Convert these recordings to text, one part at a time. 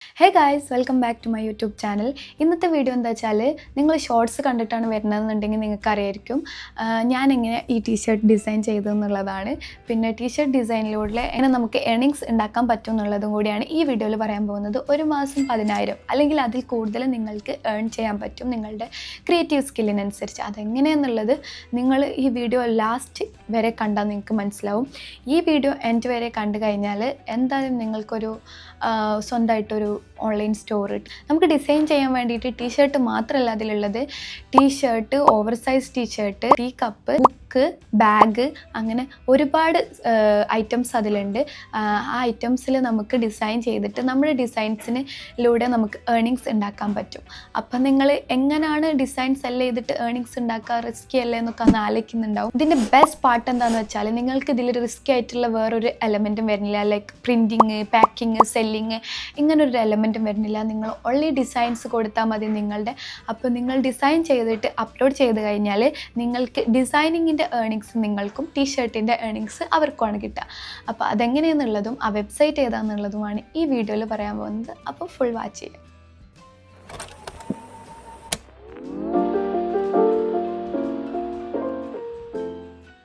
Hey guys, welcome back to my YouTube channel. ഇന്നത്തെ video എന്താ വെച്ചാൽ, നിങ്ങൾ ഷോർട്സ് കണ്ടിട്ടാണ് വരുന്നതെന്നുണ്ടെങ്കിൽ നിങ്ങൾക്ക് അറിയായിരിക്കും ഞാനെങ്ങനെ ഈ ടീഷർട്ട് ഡിസൈൻ ചെയ്തതെന്നുള്ളതാണ്. പിന്നെ ടീഷർട്ട് ഡിസൈനിലൂടെ എങ്ങനെ നമുക്ക് ഏണിങ്സ് ഉണ്ടാക്കാൻ പറ്റും എന്നുള്ളതും കൂടിയാണ് ഈ വീഡിയോയിൽ പറയാൻ പോകുന്നത്. ഒരു മാസം 10,000 അല്ലെങ്കിൽ അതിൽ കൂടുതൽ നിങ്ങൾക്ക് ഏൺ ചെയ്യാൻ പറ്റും നിങ്ങളുടെ ക്രിയേറ്റീവ് സ്കില്ലിനനുസരിച്ച്. അതെങ്ങനെയെന്നുള്ളത് നിങ്ങൾ ഈ വീഡിയോ ലാസ്റ്റ് വരെ കണ്ടാൽ നിങ്ങൾക്ക് മനസ്സിലാവും. ഈ വീഡിയോ എൻഡ് വരെ കണ്ടു കഴിഞ്ഞാൽ എന്തായാലും നിങ്ങൾക്കൊരു സ്വന്തമായിട്ടൊരു ഓൺലൈൻ സ്റ്റോർ നമുക്ക് ഡിസൈൻ ചെയ്യാൻ വേണ്ടിയിട്ട് ടീഷർട്ട് മാത്രമല്ല അതിലുള്ളത്. T shirt, over size t shirt, tea cup, book, bag, അങ്ങനെ ഒരുപാട് ഐറ്റംസ് അതിലുണ്ട്. ആ ഐറ്റംസിൽ നമുക്ക് ഡിസൈൻ ചെയ്തിട്ട് നമ്മുടെ ഡിസൈൻസിലൂടെ നമുക്ക് ഏർണിങ്സ് ഉണ്ടാക്കാൻ പറ്റും. അപ്പം നിങ്ങൾ എങ്ങനെയാണ് ഡിസൈൻ സെല് ചെയ്തിട്ട് ഏർണിങ്സ് ഉണ്ടാക്കുക, റിസ്കി അല്ലേ എന്നൊക്കെ ഒന്ന് ആലോചിക്കുന്നുണ്ടാവും. ഇതിൻ്റെ ബെസ്റ്റ് പാർട്ട് എന്താണെന്ന് വെച്ചാൽ, നിങ്ങൾക്ക് ഇതിൽ റിസ്കി ആയിട്ടുള്ള വേറൊരു എലമെൻറ്റും വരുന്നില്ല. ലൈക്ക് പ്രിൻറ്റിങ്, പാക്കിങ്, സെല്ലിങ്, ഇങ്ങനൊരു എലമെൻറ്റും വരുന്നില്ല. നിങ്ങൾ ഓൺലി ഡിസൈൻസ് കൊടുത്താൽ മതി നിങ്ങളുടെ. അപ്പോൾ നിങ്ങൾ ഡിസൈൻ ചെയ്തിട്ട് അപ്ലോഡ് ചെയ്ത് കഴിഞ്ഞാൽ നിങ്ങൾക്ക് ഡിസൈനിങ്ങിൻ്റെ ഏർണിങ്സ് നിങ്ങൾക്കും ടീഷർട്ടിൻ്റെ ഏർണിങ്സ് അവർക്കുമാണ് കിട്ടുക. അപ്പോൾ അതെങ്ങനെയെന്നുള്ളതും ആ വെബ്സൈറ്റ് ഏതാണെന്നുള്ളതുമാണ് ഈ വീഡിയോയിൽ പറയാൻ പോകുന്നത്. അപ്പോൾ ഫുൾ വാച്ച് ചെയ്യാം.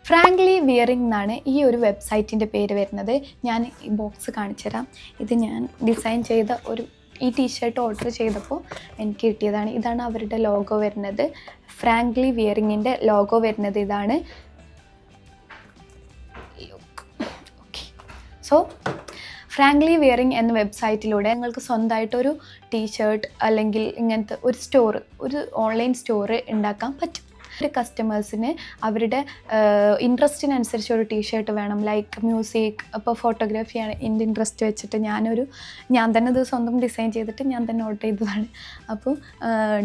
ഫ്രാങ്ക്ലി വിയറിംഗ് എന്നാണ് ഈ ഒരു വെബ്സൈറ്റിൻ്റെ പേര് വരുന്നത്. ഞാൻ ഈ ബോക്സ് കാണിച്ചു തരാം. ഇത് ഞാൻ ഡിസൈൻ ചെയ്ത ഈ ടീഷർട്ട് ഓർഡർ ചെയ്തപ്പോൾ എനിക്ക് കിട്ടിയതാണ്. ഇതാണ് അവരുടെ ലോഗോ വരുന്നത്. ഫ്രാങ്ക്ലി വിയറിങ്ങിൻ്റെ ലോഗോ വരുന്നത് ഇതാണ്. സോ ഫ്രാങ്ക്ലി വിയറിംഗ് എന്ന വെബ്സൈറ്റിലൂടെ നിങ്ങൾക്ക് സ്വന്തമായിട്ടൊരു ടീഷർട്ട് അല്ലെങ്കിൽ ഇങ്ങനത്തെ ഒരു ഓൺലൈൻ സ്റ്റോറ് ഉണ്ടാക്കാൻ പറ്റും. ഒരു കസ്റ്റമേഴ്സിന് അവരുടെ ഇൻട്രസ്റ്റിനനുസരിച്ച് ഒരു ടീഷർട്ട് വേണം. ലൈക്ക് മ്യൂസിക്, ഇപ്പോൾ ഫോട്ടോഗ്രാഫിയാണ് എൻ്റെ ഇൻട്രസ്റ്റ് വെച്ചിട്ട് ഞാൻ തന്നെ ഇത് സ്വന്തം ഡിസൈൻ ചെയ്തിട്ട് ഞാൻ തന്നെ ഓർഡർ ചെയ്തതാണ്. അപ്പോൾ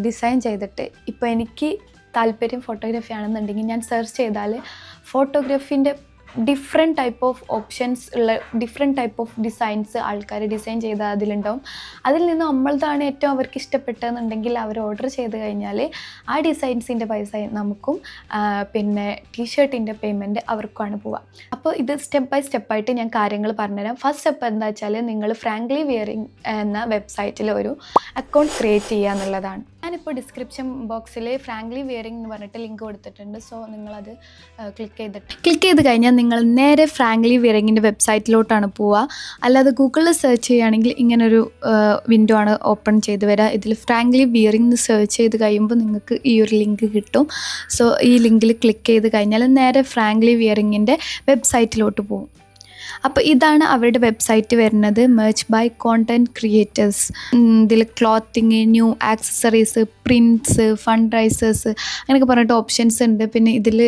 ഡിസൈൻ ചെയ്തിട്ട് ഇപ്പോൾ എനിക്ക് താല്പര്യം ഫോട്ടോഗ്രാഫി ആണെന്നുണ്ടെങ്കിൽ ഞാൻ സെർച്ച് ചെയ്താൽ ഫോട്ടോഗ്രാഫീൻ്റെ ഡിഫറെൻറ്റ് ടൈപ്പ് ഓഫ് ഓപ്ഷൻസ് ഉള്ള ഡിഫറെൻറ്റ് ടൈപ്പ് ഓഫ് ഡിസൈൻസ് ആൾക്കാർ ഡിസൈൻ ചെയ്ത് അതിലുണ്ടാവും. അതിൽ നിന്ന് നമ്മളതാണ് ഏറ്റവും അവർക്ക് ഇഷ്ടപ്പെട്ടതെന്നുണ്ടെങ്കിൽ അവർ ഓർഡർ ചെയ്ത് കഴിഞ്ഞാൽ ആ ഡിസൈൻസിൻ്റെ പൈസ നമുക്കും പിന്നെ ടീഷർട്ടിൻ്റെ പേയ്മെൻറ്റ് അവർക്കുമാണ് പോവുക. അപ്പോൾ ഇത് സ്റ്റെപ്പ് ബൈ സ്റ്റെപ്പായിട്ട് ഞാൻ കാര്യങ്ങൾ പറഞ്ഞുതരാം. ഫസ്റ്റ് സ്റ്റെപ്പ് എന്താ വെച്ചാൽ, നിങ്ങൾ ഫ്രാങ്ക്ലി വിയറിംഗ് എന്ന വെബ്സൈറ്റിൽ ഒരു അക്കൗണ്ട് ക്രിയേറ്റ് ചെയ്യുക എന്നുള്ളതാണ്. ഞാനിപ്പോൾ ഡിസ്ക്രിപ്ഷൻ ബോക്സിൽ ഫ്രാങ്ക്ലി വിയറിംഗ് എന്ന് പറഞ്ഞിട്ട് ലിങ്ക് കൊടുത്തിട്ടുണ്ട്. സോ നിങ്ങളത് ക്ലിക്ക് ചെയ്ത് കഴിഞ്ഞാൽ നിങ്ങൾ നേരെ ഫ്രാങ്ക്ലി വിയറിങ്ങിൻ്റെ വെബ്സൈറ്റിലോട്ടാണ് പോവുക. അല്ലാതെ ഗൂഗിളിൽ സെർച്ച് ചെയ്യുകയാണെങ്കിൽ ഇങ്ങനൊരു വിൻഡോ ആണ് ഓപ്പൺ ചെയ്ത് വരിക. ഇതിൽ ഫ്രാങ്ക്ലി വിയറിംഗ് എന്ന് സെർച്ച് ചെയ്ത് കഴിയുമ്പോൾ നിങ്ങൾക്ക് ഈ ഒരു ലിങ്ക് കിട്ടും. സോ ഈ ലിങ്കിൽ ക്ലിക്ക് ചെയ്ത് കഴിഞ്ഞാൽ നേരെ ഫ്രാങ്ക്ലി വിയറിങ്ങിൻ്റെ വെബ്സൈറ്റിലോട്ട് പോകും. അപ്പോൾ ഇതാണ് അവരുടെ വെബ്സൈറ്റ് വരുന്നത്. Merch by content creators. ഇതിൽ clothing, new accessories, prints, fund raisers അങ്ങനെയൊക്കെ പറഞ്ഞിട്ട് ഓപ്ഷൻസ് ഉണ്ട്. പിന്നെ ഇതിൽ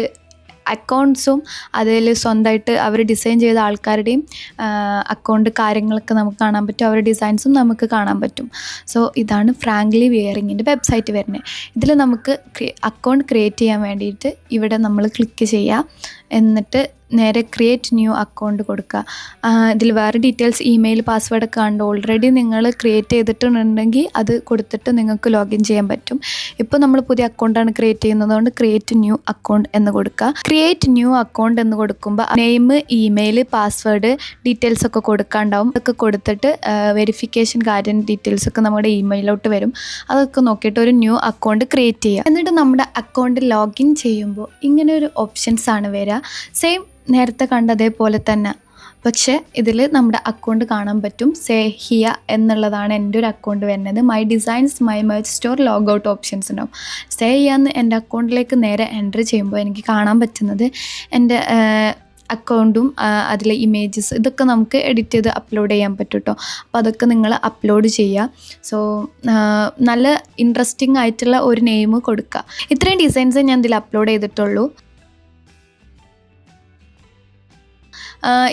അക്കൗണ്ട്സും അതിൽ സ്വന്തമായിട്ട് അവർ ഡിസൈൻ ചെയ്ത ആൾക്കാരുടെയും അക്കൗണ്ട് കാര്യങ്ങളൊക്കെ നമുക്ക് കാണാൻ പറ്റും. അവരുടെ ഡിസൈൻസും നമുക്ക് കാണാൻ പറ്റും. സോ ഇതാണ് ഫ്രാങ്ക്ലി വിയറിങ്ങിൻ്റെ വെബ്സൈറ്റ് വരുന്നത്. ഇതിൽ നമുക്ക് അക്കൗണ്ട് ക്രിയേറ്റ് ചെയ്യാൻ വേണ്ടിയിട്ട് ഇവിടെ നമ്മൾ ക്ലിക്ക് ചെയ്യുക. എന്നിട്ട് നേരെ ക്രിയേറ്റ് ന്യൂ അക്കൗണ്ട് കൊടുക്കുക. ഇതിൽ വേറെ ഡീറ്റെയിൽസ്, ഇമെയിൽ, പാസ്വേഡൊക്കെ ഉണ്ട്. ഓൾറെഡി നിങ്ങൾ ക്രിയേറ്റ് ചെയ്തിട്ടുണ്ടെങ്കിൽ അത് കൊടുത്തിട്ട് നിങ്ങൾക്ക് ലോഗിൻ ചെയ്യാൻ പറ്റും. ഇപ്പോൾ നമ്മൾ പുതിയ അക്കൗണ്ടാണ് ക്രിയേറ്റ് ചെയ്യുന്നതുകൊണ്ട് ക്രിയേറ്റ് ന്യൂ അക്കൗണ്ട് എന്ന് കൊടുക്കുക. ക്രിയേറ്റ് ന്യൂ അക്കൗണ്ട് എന്ന് കൊടുക്കുമ്പോൾ നെയിം, ഇമെയിൽ, പാസ്വേഡ് ഡീറ്റെയിൽസ് ഒക്കെ കൊടുക്കാണ്ടാവും. അതൊക്കെ കൊടുത്തിട്ട് വെരിഫിക്കേഷൻ ഡീറ്റെയിൽസൊക്കെ നമ്മുടെ ഇമെയിലോട്ട് വരും. അതൊക്കെ നോക്കിയിട്ട് ഒരു ന്യൂ അക്കൗണ്ട് ക്രിയേറ്റ് ചെയ്യുക. എന്നിട്ട് നമ്മുടെ അക്കൗണ്ട് ലോഗിൻ ചെയ്യുമ്പോൾ ഇങ്ങനെ ഒരു ഓപ്ഷൻസ് ആണ് വരിക. സെയിം നേരത്തെ കണ്ടതേപോലെ തന്നെ, പക്ഷേ ഇതിൽ നമ്മുടെ അക്കൗണ്ട് കാണാൻ പറ്റും. സേ ഹിയ എന്നുള്ളതാണ് എൻ്റെ ഒരു അക്കൗണ്ട് വരുന്നത്. My designs, my merge store, log out options ഉണ്ടാവും. സേ ഹിയ എന്ന് എൻ്റെ അക്കൗണ്ടിലേക്ക് നേരെ എൻ്റർ ചെയ്യുമ്പോൾ എനിക്ക് കാണാൻ പറ്റുന്നത് എൻ്റെ അക്കൗണ്ടും അതിലെ ഇമേജസ് ഇതൊക്കെ നമുക്ക് എഡിറ്റ് ചെയ്ത് അപ്ലോഡ് ചെയ്യാൻ പറ്റും കേട്ടോ. അപ്പോൾ അതൊക്കെ നിങ്ങൾ അപ്ലോഡ് ചെയ്യുക. സോ നല്ല ഇൻട്രസ്റ്റിംഗ് ആയിട്ടുള്ള ഒരു നെയിം കൊടുക്കുക. ഇത്രയും ഡിസൈൻസ് ഞാൻ ഇതിൽ അപ്ലോഡ് ചെയ്തിട്ടുള്ളൂ.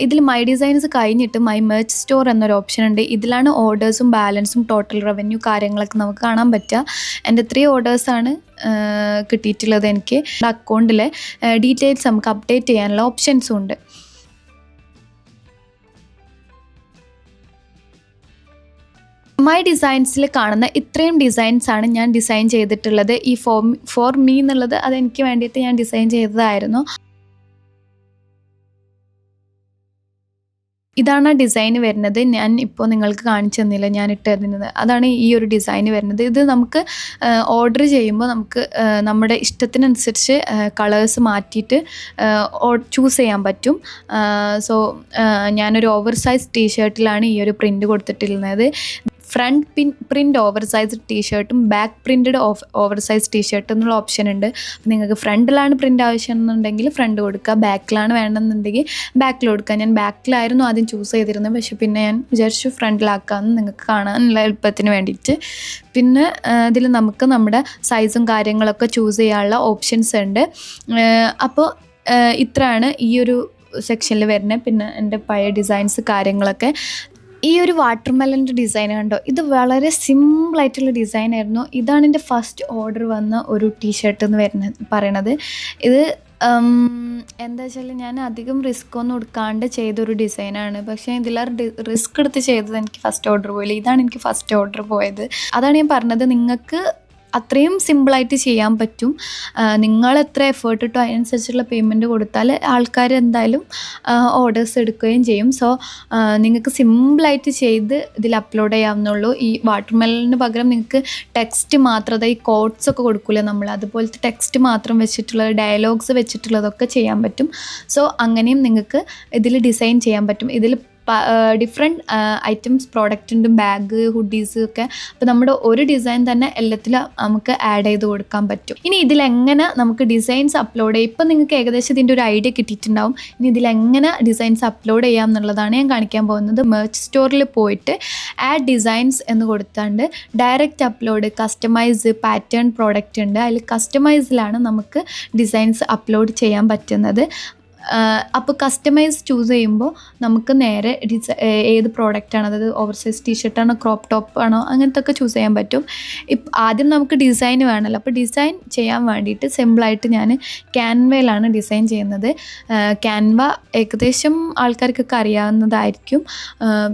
ഇതിൽ മൈ ഡിസൈൻസ് കഴിഞ്ഞിട്ട് മൈ മെർച്ച് സ്റ്റോർ എന്നൊരു ഓപ്ഷൻ ഉണ്ട്. ഇതിലാണ് ഓർഡേഴ്സും ബാലൻസും ടോട്ടൽ റവന്യൂ കാര്യങ്ങളൊക്കെ നമുക്ക് കാണാൻ പറ്റുക. എൻ്റെ 3 ഓർഡേഴ്സാണ് കിട്ടിയിട്ടുള്ളത്. എനിക്ക് അക്കൗണ്ടിലെ ഡീറ്റെയിൽസ് നമുക്ക് അപ്ഡേറ്റ് ചെയ്യാനുള്ള ഓപ്ഷൻസും ഉണ്ട്. മൈ ഡിസൈൻസിൽ കാണുന്ന ഇത്രയും ഡിസൈൻസാണ് ഞാൻ ഡിസൈൻ ചെയ്തിട്ടുള്ളത്. ഈ ഫോർ മീ എന്നുള്ളത് അതെനിക്ക് വേണ്ടിയിട്ട് ഞാൻ ഡിസൈൻ ചെയ്തതായിരുന്നു. ഇതാണ് ആ ഡിസൈൻ വരുന്നത്. ഞാൻ ഇപ്പോൾ നിങ്ങൾക്ക് കാണിച്ചു തന്നില്ല, ഞാൻ ഇട്ട് തരുന്നത് അതാണ് ഈ ഒരു ഡിസൈൻ വരുന്നത്. ഇത് നമുക്ക് ഓർഡർ ചെയ്യുമ്പോൾ നമുക്ക് നമ്മുടെ ഇഷ്ടത്തിനനുസരിച്ച് കളേഴ്സ് മാറ്റിയിട്ട് ചൂസ് ചെയ്യാൻ പറ്റും. സോ ഞാനൊരു ഓവർ സൈസ് ടീഷർട്ടിലാണ് ഈ ഒരു പ്രിൻ്റ് കൊടുത്തിട്ടുള്ളത്. ഫ്രണ്ട് പ്രിൻ്റ് ഓവർ സൈസ് ടീഷർട്ടും back printed over size T-shirt എന്നുള്ള ഓപ്ഷൻ ഉണ്ട്. അപ്പോൾ നിങ്ങൾക്ക് ഫ്രണ്ടിലാണ് പ്രിൻ്റ് ആവശ്യമെന്നുണ്ടെങ്കിൽ ഫ്രണ്ട് കൊടുക്കുക, ബാക്കിലാണ് വേണമെന്നുണ്ടെങ്കിൽ ബാക്കിൽ കൊടുക്കുക. ഞാൻ ബാക്കിലായിരുന്നു ആദ്യം ചൂസ് ചെയ്തിരുന്നത്, പക്ഷേ പിന്നെ ഞാൻ വിചാരിച്ചു ഫ്രണ്ടിലാക്കാമെന്ന് നിങ്ങൾക്ക് കാണാനുള്ള എളുപ്പത്തിന് വേണ്ടിയിട്ട്. പിന്നെ ഇതിൽ നമുക്ക് നമ്മുടെ സൈസും കാര്യങ്ങളൊക്കെ ചൂസ് ചെയ്യാനുള്ള ഓപ്ഷൻസ് ഉണ്ട്. അപ്പോൾ ഇത്രയാണ് ഈ ഒരു സെക്ഷനിൽ വരുന്നത്. പിന്നെ എൻ്റെ പഴയ ഡിസൈൻസ് കാര്യങ്ങളൊക്കെ. ഈ ഒരു വാട്ടർ മെലൻ്റെ ഡിസൈൻ കണ്ടോ, ഇത് വളരെ സിമ്പിളായിട്ടുള്ള ഡിസൈനായിരുന്നു. ഇതാണ് എൻ്റെ ഫസ്റ്റ് ഓർഡർ വന്ന ഒരു ടീഷർട്ട് എന്ന് പറയണത്. ഇത് എന്താ വെച്ചാൽ ഞാൻ അധികം റിസ്ക് ഒന്നും എടുക്കാണ്ട് ചെയ്തൊരു ഡിസൈനാണ്. പക്ഷേ ഇതിലേറെ റിസ്ക് എടുത്ത് ചെയ്തത് എനിക്ക് ഫസ്റ്റ് ഓർഡർ പോയില്ല. ഇതാണ് എനിക്ക് ഫസ്റ്റ് ഓർഡർ പോയത്. അതാണ് ഞാൻ പറഞ്ഞത്, നിങ്ങൾക്ക് അത്രയും സിമ്പിളായിട്ട് ചെയ്യാൻ പറ്റും. നിങ്ങൾ എത്ര എഫേർട്ട് ഇട്ടോ അതിനനുസരിച്ചുള്ള പേയ്മെൻറ്റ് കൊടുത്താൽ ആൾക്കാർ എന്തായാലും ഓർഡേഴ്സ് എടുക്കുകയും ചെയ്യും. സോ നിങ്ങൾക്ക് സിമ്പിളായിട്ട് ചെയ്ത് ഇതിൽ അപ്ലോഡ് ചെയ്യാവുന്നുള്ളൂ. ഈ വാട്ടർ മെലണിന് പകരം നിങ്ങൾക്ക് ടെക്സ്റ്റ് മാത്രം, അതായത് ഈ കോട്ട്സ് ഒക്കെ കൊടുക്കില്ല നമ്മൾ, അതുപോലത്തെ ടെക്സ്റ്റ് മാത്രം വെച്ചിട്ടുള്ളത്, ഡയലോഗ്സ് വെച്ചിട്ടുള്ളതൊക്കെ ചെയ്യാൻ പറ്റും. സോ അങ്ങനെയും നിങ്ങൾക്ക് ഇതിൽ ഡിസൈൻ ചെയ്യാൻ പറ്റും. ഇതിൽ ഡിഫറെൻറ്റ് ഐറ്റംസ് പ്രോഡക്റ്റ് ഉണ്ട്, ബാഗ്, ഹുഡീസ് ഒക്കെ. അപ്പോൾ നമ്മുടെ ഒരു ഡിസൈൻ തന്നെ എല്ലാത്തിലും നമുക്ക് ആഡ് ചെയ്ത് കൊടുക്കാൻ പറ്റും. ഇനി ഇതിലെങ്ങനെ നമുക്ക് ഡിസൈൻസ് അപ്ലോഡ് ചെയ്യാം, ഇപ്പം നിങ്ങൾക്ക് ഏകദേശം ഇതിൻ്റെ ഒരു ഐഡിയ കിട്ടിയിട്ടുണ്ടാവും. ഇനി ഇതിലെങ്ങനെ ഡിസൈൻസ് അപ്ലോഡ് ചെയ്യാം എന്നുള്ളതാണ് ഞാൻ കാണിക്കാൻ പോകുന്നത്. മെർച്ച് സ്റ്റോറിൽ പോയിട്ട് ആഡ് ഡിസൈൻസ് എന്ന് കൊടുത്താണ്ട് direct upload, customise, pattern product ഉണ്ട്. അതിൽ കസ്റ്റമൈസിലാണ് നമുക്ക് ഡിസൈൻസ് അപ്ലോഡ് ചെയ്യാൻ പറ്റുന്നത്. അപ്പോൾ കസ്റ്റമൈസ് ചൂസ് ചെയ്യുമ്പോൾ നമുക്ക് നേരെ ഏത് പ്രോഡക്റ്റാണ്, അതായത് ഓവർ സൈസ് ടീഷർട്ടാണോ ക്രോപ്പ് ടോപ്പ് ആണോ അങ്ങനത്തെ ഒക്കെ ചൂസ് ചെയ്യാൻ പറ്റും. ആദ്യം നമുക്ക് ഡിസൈൻ വേണമല്ലോ. അപ്പോൾ ഡിസൈൻ ചെയ്യാൻ വേണ്ടിയിട്ട് സിമ്പിളായിട്ട് ഞാൻ ക്യാൻവയിലാണ് ഡിസൈൻ ചെയ്യുന്നത്. ക്യാൻവ ഏകദേശം ആൾക്കാർക്കൊക്കെ അറിയാവുന്നതായിരിക്കും.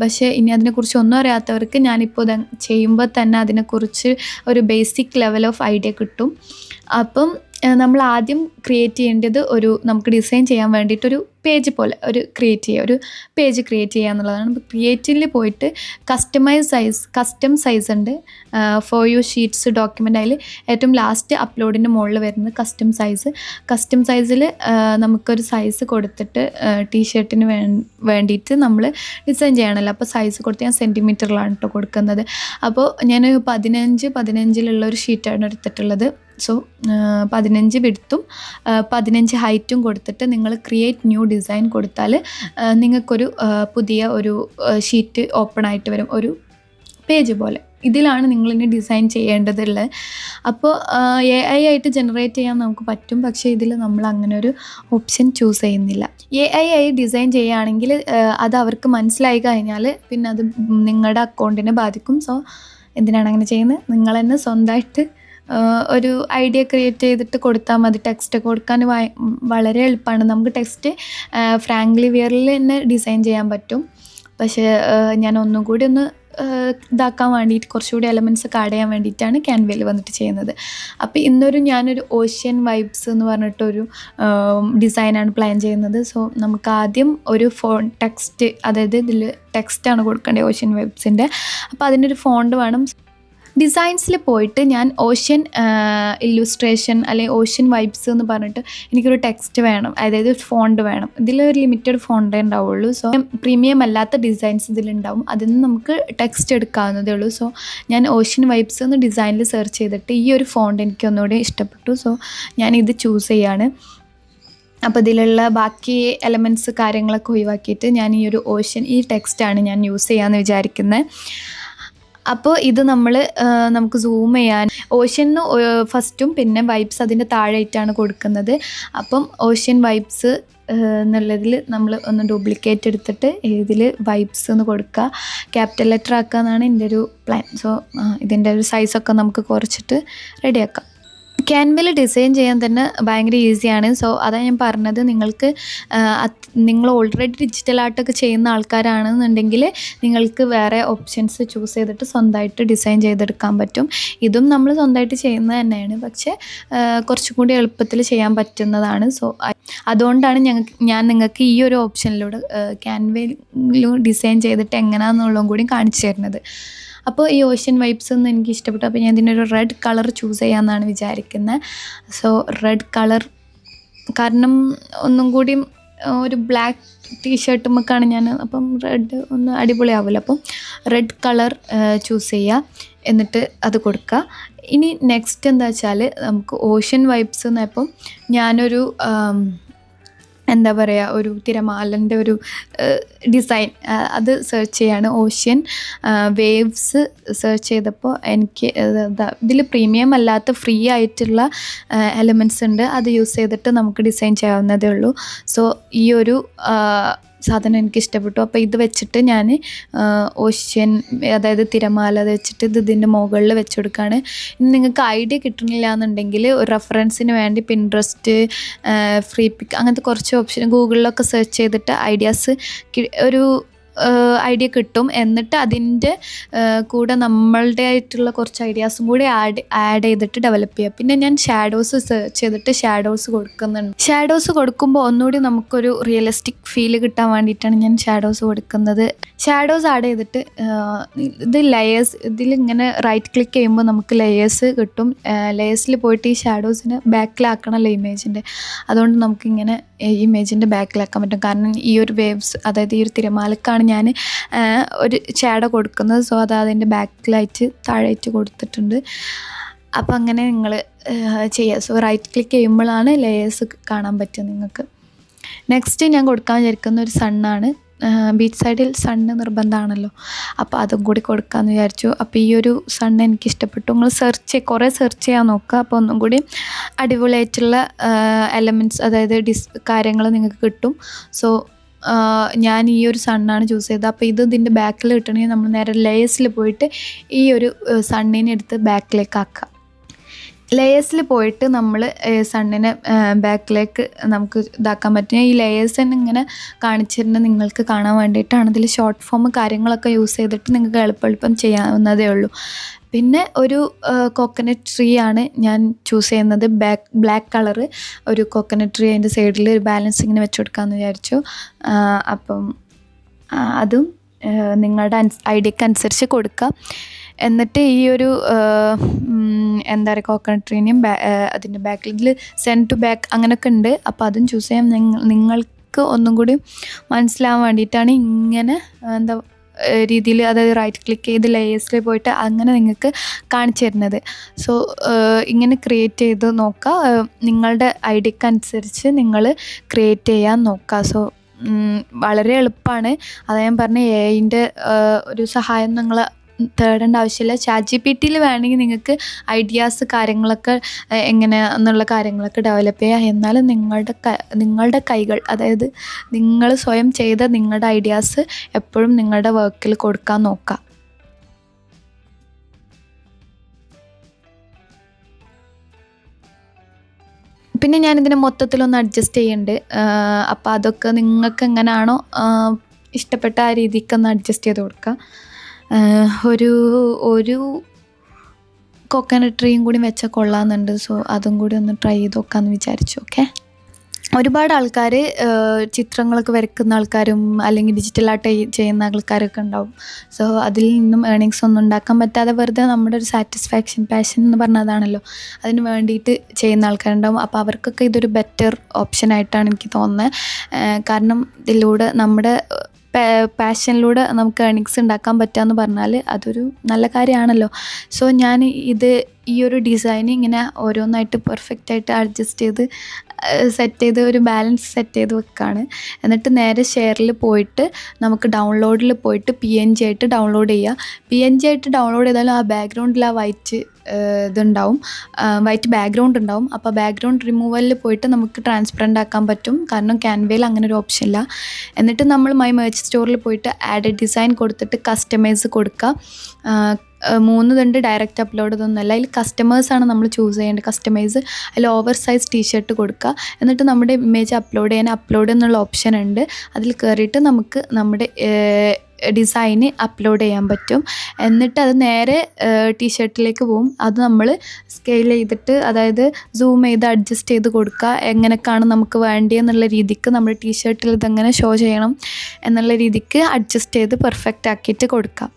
പക്ഷേ ഇനി അതിനെക്കുറിച്ച് ഒന്നും അറിയാത്തവർക്ക് ഞാനിപ്പോൾ ചെയ്യുമ്പോൾ തന്നെ അതിനെക്കുറിച്ച് ഒരു ബേസിക് ലെവൽ ഓഫ് ഐഡിയ കിട്ടും. അപ്പം നമ്മൾ ആദ്യം ക്രിയേറ്റ് ചെയ്യേണ്ടത് നമുക്ക് ഡിസൈൻ ചെയ്യാൻ വേണ്ടിയിട്ടൊരു പേജ് പോലെ ഒരു പേജ് ക്രിയേറ്റ് ചെയ്യുക എന്നുള്ളതാണ്. അപ്പോൾ ക്രിയേറ്റിൽ പോയിട്ട് കസ്റ്റം സൈസ് ഉണ്ട്, ഫോർ യു ഷീറ്റ്സ് ഡോക്യുമെൻ്റ്. അതിൽ ഏറ്റവും ലാസ്റ്റ് അപ്ലോഡിൻ്റെ മുകളിൽ വരുന്നത് കസ്റ്റം സൈസിൽ നമുക്കൊരു സൈസ് കൊടുത്തിട്ട് ടീഷർട്ടിന് വേണ്ടിയിട്ട് നമ്മൾ ഡിസൈൻ ചെയ്യണമല്ലോ. അപ്പോൾ സൈസ് കൊടുത്ത് ഞാൻ സെൻറ്റിമീറ്ററിലാണ് കേട്ടോ കൊടുക്കുന്നത്. അപ്പോൾ ഞാൻ 15 ഒരു ഷീറ്റാണ് എടുത്തിട്ടുള്ളത്. സോ 15 വിഡ്ത്തും 15 ഹൈറ്റും കൊടുത്തിട്ട് നിങ്ങൾ ക്രിയേറ്റ് ന്യൂ ഡിസൈൻ കൊടുത്താൽ നിങ്ങൾക്കൊരു പുതിയ ഒരു ഷീറ്റ് ഓപ്പൺ ആയിട്ട് വരും, ഒരു പേജ് പോലെ. ഇതിലാണ് നിങ്ങളിനി ഡിസൈൻ ചെയ്യേണ്ടതുള്ളത്. അപ്പോൾ AI ആയിട്ട് ജനറേറ്റ് ചെയ്യാൻ നമുക്ക് പറ്റും, പക്ഷേ ഇതിൽ നമ്മൾ അങ്ങനെ ഒരു ഓപ്ഷൻ ചൂസ് ചെയ്യുന്നില്ല. AI ആയി ഡിസൈൻ ചെയ്യുകയാണെങ്കിൽ അത് അവർക്ക് മനസ്സിലായി കഴിഞ്ഞാൽ പിന്നെ അത് നിങ്ങളുടെ അക്കൗണ്ടിനെ ബാധിക്കും. സോ എന്തിനാണ് അങ്ങനെ ചെയ്യുന്നത്? നിങ്ങൾ തന്നെ സ്വന്തമായിട്ട് ഒരു ഐഡിയ ക്രിയേറ്റ് ചെയ്തിട്ട് കൊടുത്താൽ മതി. ടെക്സ്റ്റ് കൊടുക്കാൻ വളരെ എളുപ്പമാണ്. നമുക്ക് ടെക്സ്റ്റ് ഫ്രാങ്ക്ലി വെയറിൽ തന്നെ ഡിസൈൻ ചെയ്യാൻ പറ്റും. പക്ഷേ ഞാൻ ഒന്നും കൂടി ഒന്ന് ഇതാക്കാൻ വേണ്ടിയിട്ട് കുറച്ചുകൂടി എലമെൻറ്റ്സ് ഒക്കെ ആഡ് ചെയ്യാൻ വേണ്ടിയിട്ടാണ് ക്യാൻവയിൽ വന്നിട്ട് ചെയ്യുന്നത്. അപ്പോൾ ഞാനൊരു ഓഷ്യൻ വൈബ്സ് എന്ന് പറഞ്ഞിട്ടൊരു ഡിസൈനാണ് പ്ലാൻ ചെയ്യുന്നത്. സോ നമുക്ക് ആദ്യം ഒരു ടെക്സ്റ്റ്, അതായത് ഇതിൽ ടെക്സ്റ്റാണ് കൊടുക്കേണ്ടത് ഓഷ്യൻ വൈബ്സിൻ്റെ. അപ്പോൾ അതിനൊരു ഫോണ്ട് വേണം. ഡിസൈൻസിൽ പോയിട്ട് ഞാൻ ഓഷ്യൻ ഇല്ലുസ്ട്രേഷൻ അല്ലെങ്കിൽ ഓഷ്യൻ വൈബ്സ് എന്ന് പറഞ്ഞിട്ട് എനിക്കൊരു ടെക്സ്റ്റ് വേണം, അതായത് ഫോണ്ട് വേണം. ഇതിലൊരു ലിമിറ്റഡ് ഫോണ്ടേ ഉണ്ടാവുള്ളൂ. സോ പ്രീമിയം അല്ലാത്ത ഡിസൈൻസ് ഇതിലുണ്ടാവും, അതിൽ നിന്ന് നമുക്ക് ടെക്സ്റ്റ് എടുക്കാവുന്നതേ ഉള്ളൂ. സോ ഞാൻ ഓഷ്യൻ വൈബ്സ് എന്ന് ഡിസൈനിൽ സെർച്ച് ചെയ്തിട്ട് ഈ ഒരു ഫോണ്ട് എനിക്ക് ഒന്നുകൂടി ഇഷ്ടപ്പെട്ടു. സോ ഞാനിത് ചൂസ് ചെയ്യാണ്. അപ്പോൾ ഇതിലുള്ള ബാക്കി എലമെൻറ്റ്സ് കാര്യങ്ങളൊക്കെ ഒഴിവാക്കിയിട്ട് ഞാൻ ഈ ഒരു ഈ ടെക്സ്റ്റാണ് ഞാൻ യൂസ് ചെയ്യാമെന്ന് വിചാരിക്കുന്നത്. അപ്പോൾ ഇത് നമുക്ക് സൂം ചെയ്യാൻ ഓഷ്യന് ഫസ്റ്റും പിന്നെ വൈബ്സ് അതിൻ്റെ താഴെയായിട്ടാണ് കൊടുക്കുന്നത്. അപ്പം ഓഷ്യൻ വൈബ്സ് എന്നുള്ളതിൽ നമ്മൾ ഒന്ന് ഡ്യൂപ്ലിക്കേറ്റ് എടുത്തിട്ട് ഇതിൽ വൈബ്സ് എന്ന് കൊടുക്കുക, ക്യാപിറ്റൽ ലെറ്റർ ആക്കുക എന്നാണ് എൻ്റെ ഒരു പ്ലാൻ. സോ ഇതിൻ്റെ ഒരു സൈസൊക്കെ നമുക്ക് കുറച്ചിട്ട് റെഡിയാക്കാം. ക്യാൻവയിൽ ഡിസൈൻ ചെയ്യാൻ തന്നെ ഭയങ്കര ഈസിയാണ്. സോ അതാണ് ഞാൻ പറഞ്ഞത്, നിങ്ങൾക്ക് നിങ്ങൾ ഓൾറെഡി ഡിജിറ്റൽ ആർട്ടൊക്കെ ചെയ്യുന്ന ആൾക്കാരാണെന്നുണ്ടെങ്കിൽ നിങ്ങൾക്ക് വേറെ ഓപ്ഷൻസ് ചൂസ് ചെയ്തിട്ട് സ്വന്തമായിട്ട് ഡിസൈൻ ചെയ്തെടുക്കാൻ പറ്റും. ഇതും നമ്മൾ സ്വന്തമായിട്ട് ചെയ്യുന്നത് തന്നെയാണ്, പക്ഷേ കുറച്ചും കൂടി എളുപ്പത്തിൽ ചെയ്യാൻ പറ്റുന്നതാണ്. സോ അതുകൊണ്ടാണ് ഞാൻ നിങ്ങൾക്ക് ഈ ഒരു ഓപ്ഷനിലൂടെ ക്യാൻവയിലും ഡിസൈൻ ചെയ്തിട്ട് എങ്ങനെയാണെന്നുള്ളതും കൂടി കാണിച്ചു തരുന്നത്. അപ്പോൾ ഈ ഓഷ്യൻ വൈബ്സ് ഒന്നും എനിക്ക് ഇഷ്ടപ്പെട്ടു. അപ്പോൾ ഞാൻ ഇതിനൊരു റെഡ് കളർ ചൂസ് ചെയ്യാമെന്നാണ് വിചാരിക്കുന്നത്. സോ റെഡ് കളർ കാരണം ഒന്നും കൂടി ഒരു ബ്ലാക്ക് ടീഷർട്ടുമൊക്കെയാണ് ഞാൻ, അപ്പം റെഡ് ഒന്ന് അടിപൊളിയാവില്ല. അപ്പം റെഡ് കളർ ചൂസ് ചെയ്യുക, എന്നിട്ട് അത് കൊടുക്കുക. ഇനി നെക്സ്റ്റ് എന്താ വെച്ചാൽ നമുക്ക് ഓഷ്യൻ വൈബ്സ് എന്നപ്പം ഞാനൊരു എന്താ പറയുക, ഒരു തിരമാലൻ്റെ ഒരു ഡിസൈൻ അത് സെർച്ച് ചെയ്യാണ്. ഓഷ്യൻ വേവ്സ് സെർച്ച് ചെയ്തപ്പോൾ എനിക്ക് ഇതിൽ പ്രീമിയം അല്ലാത്ത ഫ്രീ ആയിട്ടുള്ള എലമെൻറ്റ്സ് ഉണ്ട്, അത് യൂസ് ചെയ്തിട്ട് നമുക്ക് ഡിസൈൻ ചെയ്യാവുന്നതേ ഉള്ളൂ. സോ ഈ ഒരു സാധനം എനിക്ക് ഇഷ്ടപ്പെട്ടു. അപ്പോൾ ഇത് വെച്ചിട്ട് ഞാൻ ഓഷ്യൻ, അതായത് തിരമാല അത് വെച്ചിട്ട് ഇതിൻ്റെ മുകളിൽ വെച്ച് കൊടുക്കുകയാണ്. ഇനി നിങ്ങൾക്ക് ഐഡിയ കിട്ടണില്ല എന്നുണ്ടെങ്കിൽ ഒരു റെഫറൻസിന് വേണ്ടി പിൻട്രസ്റ്റ്, ഫ്രീ പിക്ക് അങ്ങനത്തെ കുറച്ച് ഓപ്ഷൻ ഗൂഗിളിലൊക്കെ സെർച്ച് ചെയ്തിട്ട് ഐഡിയാസ് ഒരു ഐഡിയ കിട്ടും. എന്നിട്ട് അതിൻ്റെ കൂടെ നമ്മളുടെ ആയിട്ടുള്ള കുറച്ച് ഐഡിയാസും കൂടി ആഡ് ചെയ്തിട്ട് ഡെവലപ്പ് ചെയ്യുക. പിന്നെ ഞാൻ ഷാഡോസ് സെർച്ച് ചെയ്തിട്ട് ഷാഡോസ് കൊടുക്കുന്നുണ്ട്. ഷാഡോസ് കൊടുക്കുമ്പോൾ ഒന്നുകൂടി നമുക്കൊരു റിയലിസ്റ്റിക് ഫീൽ കിട്ടാൻ വേണ്ടിയിട്ടാണ് ഞാൻ ഷാഡോസ് കൊടുക്കുന്നത്. ഷാഡോസ് ആഡ് ചെയ്തിട്ട് ഇത് ലെയേഴ്സ്, ഇതിലിങ്ങനെ റൈറ്റ് ക്ലിക്ക് ചെയ്യുമ്പോൾ നമുക്ക് ലെയേഴ്സ് കിട്ടും. ലെയേഴ്സിൽ പോയിട്ട് ഈ ഷാഡോസിന് ബാക്കിലാക്കണമല്ലോ ഇമേജിൻ്റെ, അതുകൊണ്ട് നമുക്കിങ്ങനെ ഇമേജിൻ്റെ ബാക്കിലാക്കാൻ പറ്റും. കാരണം ഈ ഒരു വേവ്സ്, അതായത് ഈ ഒരു തിരമാലക്കാണ് ഞാൻ ഒരു ഷാഡോ കൊടുക്കുന്നത്. സോ അത് അതിൻ്റെ ബാക്കിലായിട്ട് താഴേറ്റ് കൊടുത്തിട്ടുണ്ട്. അപ്പോൾ അങ്ങനെ നിങ്ങൾ ചെയ്യുക. സോ റൈറ്റ് ക്ലിക്ക് ചെയ്യുമ്പോഴാണ് ലെയേഴ്സ് കാണാൻ പറ്റുക നിങ്ങൾക്ക്. നെക്സ്റ്റ് ഞാൻ കൊടുക്കാൻ വിചാരിക്കുന്ന ഒരു സണ്ണാണ്. ബീച്ച് സൈഡിൽ സണ്ണ് നിർബന്ധമാണല്ലോ, അപ്പോൾ അതും കൂടി കൊടുക്കാമെന്ന് വിചാരിച്ചു. അപ്പോൾ ഈ ഒരു സണ്ണ് എനിക്ക് ഇഷ്ടപ്പെട്ടു. നിങ്ങൾ കുറേ സെർച്ച് ചെയ്യാൻ നോക്കുക, അപ്പോൾ ഒന്നും കൂടി അടിപൊളിയായിട്ടുള്ള എലമെൻറ്റ്സ്, അതായത് കാര്യങ്ങൾ നിങ്ങൾക്ക് കിട്ടും. സോ ഞാൻ ഈ ഒരു സണ്ണാണ് ചൂസ് ചെയ്തത്. അപ്പോൾ ഇതിൻ്റെ ബാക്കിൽ കിട്ടണമെങ്കിൽ നമ്മൾ നേരെ ലെയേഴ്സിൽ പോയിട്ട് ഈ ഒരു സണ്ണിനെ എടുത്ത് ബാക്കിലേക്ക് ആക്കുക. ലെയേഴ്സിൽ പോയിട്ട് നമ്മൾ സണ്ണിനെ ബാക്കിലേക്ക് നമുക്ക് ഇതാക്കാൻ പറ്റും. ഈ ലെയേഴ്സ് തന്നെ ഇങ്ങനെ കാണിച്ചിരുന്നത് നിങ്ങൾക്ക് കാണാൻ വേണ്ടിയിട്ടാണ്. ഇതിൽ ഷോർട്ട് ഫോം കാര്യങ്ങളൊക്കെ യൂസ് ചെയ്തിട്ട് നിങ്ങൾക്ക് എളുപ്പം ചെയ്യാവുന്നതേ ഉള്ളൂ. പിന്നെ ഒരു കോക്കനട്ട് ട്രീ ആണ് ഞാൻ ചൂസ് ചെയ്യുന്നത്. ബ്ലാക്ക് കളറ് ഒരു കോക്കനട്ട് ട്രീ അതിൻ്റെ സൈഡിൽ ഒരു ബാലൻസിങ്ങിന് വെച്ച് കൊടുക്കാമെന്ന് വിചാരിച്ചു. അപ്പം അതും നിങ്ങളുടെ ഐഡിയക്ക് അനുസരിച്ച് കൊടുക്കുക. എന്നിട്ട് ഈ ഒരു എന്താ പറയുക, കോക്കനട്ട് ട്രീനെയും അതിൻ്റെ ബാക്കിൽ ഇതിൽ സെൻഡ് ടു ബാക്ക് അങ്ങനെയൊക്കെ ഉണ്ട്. അപ്പോൾ അതും ചൂസ് ചെയ്യാൻ നിങ്ങൾക്ക് ഒന്നും കൂടി മനസ്സിലാവാൻ വേണ്ടിയിട്ടാണ് ഇങ്ങനെ എന്താ രീതിയിൽ, അതായത് റൈറ്റ് ക്ലിക്ക് ചെയ്ത് ലെയേഴ്സിൽ പോയിട്ട് അങ്ങനെ നിങ്ങൾക്ക് കാണിച്ചു തരുന്നത്. സോ ഇങ്ങനെ ക്രിയേറ്റ് ചെയ്ത് നോക്കുക. നിങ്ങളുടെ ഐഡിയക്ക് അനുസരിച്ച് നിങ്ങൾ ക്രിയേറ്റ് ചെയ്യാൻ നോക്കുക. സോ വളരെ എളുപ്പമാണ്. അത് ഞാൻ പറഞ്ഞ എഐൻ്റെ ഒരു സഹായം നിങ്ങൾ തേടേണ്ട ആവശ്യമില്ല. ChatGPTയിൽ വേണമെങ്കിൽ നിങ്ങൾക്ക് ഐഡിയാസ് കാര്യങ്ങളൊക്കെ എങ്ങനെയാണെന്നുള്ള കാര്യങ്ങളൊക്കെ ഡെവലപ്പ് ചെയ്യുക. എന്നാലും നിങ്ങളുടെ കൈകൾ, അതായത് നിങ്ങൾ സ്വയം ചെയ്ത നിങ്ങളുടെ ഐഡിയാസ് എപ്പോഴും നിങ്ങളുടെ വർക്കിൽ കൊടുക്കാൻ നോക്കുക. പിന്നെ ഞാനിതിനെ മൊത്തത്തിലൊന്ന് അഡ്ജസ്റ്റ് ചെയ്യുന്നുണ്ട്. അപ്പോൾ അതൊക്കെ നിങ്ങൾക്ക് എങ്ങനെയാണോ ഇഷ്ടപ്പെട്ട ആ രീതിക്കൊന്ന് അഡ്ജസ്റ്റ് ചെയ്ത് കൊടുക്കുക. ഒരു കോക്കനട്ട് ട്രീയും കൂടി വെച്ചാൽ കൊള്ളാമെന്നുണ്ട്. സോ അതും കൂടി ഒന്ന് ട്രൈ ചെയ്ത് നോക്കാമെന്ന് വിചാരിച്ചു. ഓക്കെ, ഒരുപാട് ആൾക്കാർ ചിത്രങ്ങളൊക്കെ വരയ്ക്കുന്ന ആൾക്കാരും അല്ലെങ്കിൽ ഡിജിറ്റൽ ആർട്ട് ചെയ്യുന്ന ആൾക്കാരൊക്കെ ഉണ്ടാവും. സോ അതിൽ നിന്നും ഏർണിങ്സ് ഒന്നും ഉണ്ടാക്കാൻ പറ്റാതെ വെറുതെ നമ്മുടെ ഒരു സാറ്റിസ്ഫാക്ഷൻ, പാഷൻ എന്ന് പറഞ്ഞതാണല്ലോ, അതിന് വേണ്ടിയിട്ട് ചെയ്യുന്ന ആൾക്കാരുണ്ടാവും. അപ്പോൾ അവർക്കൊക്കെ ഇതൊരു ബെറ്റർ ഓപ്ഷനായിട്ടാണ് എനിക്ക് തോന്നുന്നത്. കാരണം ഇതിലൂടെ നമ്മുടെ പാഷനിലൂടെ നമുക്ക് ഏർണിങ്സ് ഉണ്ടാക്കാൻ പറ്റുകയെന്ന് പറഞ്ഞാൽ അതൊരു നല്ല കാര്യമാണല്ലോ. സോ ഞാൻ ഈ ഒരു ഡിസൈൻ ഇങ്ങനെ ഓരോന്നായിട്ട് പെർഫെക്റ്റായിട്ട് അഡ്ജസ്റ്റ് ചെയ്ത് സെറ്റ് ചെയ്ത് ഒരു ബാലൻസ് സെറ്റ് ചെയ്ത് വെക്കുകയാണ്. എന്നിട്ട് നേരെ ഷെയറിൽ പോയിട്ട് നമുക്ക് ഡൗൺലോഡിൽ പോയിട്ട് PNG ആയിട്ട് ഡൗൺലോഡ് ചെയ്യുക. PNG ആയിട്ട് ഡൗൺലോഡ് ചെയ്താലും ആ ബാക്ക്ഗ്രൗണ്ടിൽ ആ വൈറ്റ് ഇതുണ്ടാവും, വൈറ്റ് ബാക്ക്ഗ്രൗണ്ട് ഉണ്ടാവും. അപ്പോൾ ബാക്ക്ഗ്രൗണ്ട് റിമൂവലിൽ പോയിട്ട് നമുക്ക് ട്രാൻസ്പെറൻ്റ് ആക്കാൻ പറ്റും. കാരണം ക്യാൻവയിൽ അങ്ങനെ ഒരു ഓപ്ഷൻ ഇല്ല. എന്നിട്ട് നമ്മൾ മൈ മെർച്ച് സ്റ്റോറിൽ പോയിട്ട് ആഡ് ഡിസൈൻ കൊടുത്തിട്ട് കസ്റ്റമൈസ് കൊടുക്കുക. 3 ഇതുണ്ട്, ഡയറക്റ്റ് അപ്ലോഡ് ഇതൊന്നുമല്ല. അതിൽ കസ്റ്റമേഴ്സാണ് നമ്മൾ ചൂസ് ചെയ്യേണ്ടത്. കസ്റ്റമൈസ് അതിൽ ഓവർ സൈസ് ടീഷർട്ട് കൊടുക്കുക. എന്നിട്ട് നമ്മുടെ ഇമേജ് അപ്ലോഡ് ചെയ്യാൻ അപ്ലോഡ് എന്നുള്ള ഓപ്ഷൻ ഉണ്ട്. അതിൽ കയറിയിട്ട് നമുക്ക് നമ്മുടെ ഡിസൈന് അപ്ലോഡ് ചെയ്യാൻ പറ്റും. എന്നിട്ട് അത് നേരെ ടീഷർട്ടിലേക്ക് പോകും. അത് നമ്മൾ സ്കെയിൽ ചെയ്തിട്ട്, അതായത് സൂം ചെയ്ത് അഡ്ജസ്റ്റ് ചെയ്ത് കൊടുക്കുക. എങ്ങനെയൊക്കെയാണ് നമുക്ക് വേണ്ടിയെന്നുള്ള രീതിക്ക് നമ്മുടെ ടീഷർട്ടിൽ ഇതെങ്ങനെ ഷോ ചെയ്യണം എന്നുള്ള രീതിക്ക് അഡ്ജസ്റ്റ് ചെയ്ത് പെർഫെക്റ്റ് ആക്കിയിട്ട് കൊടുക്കാം.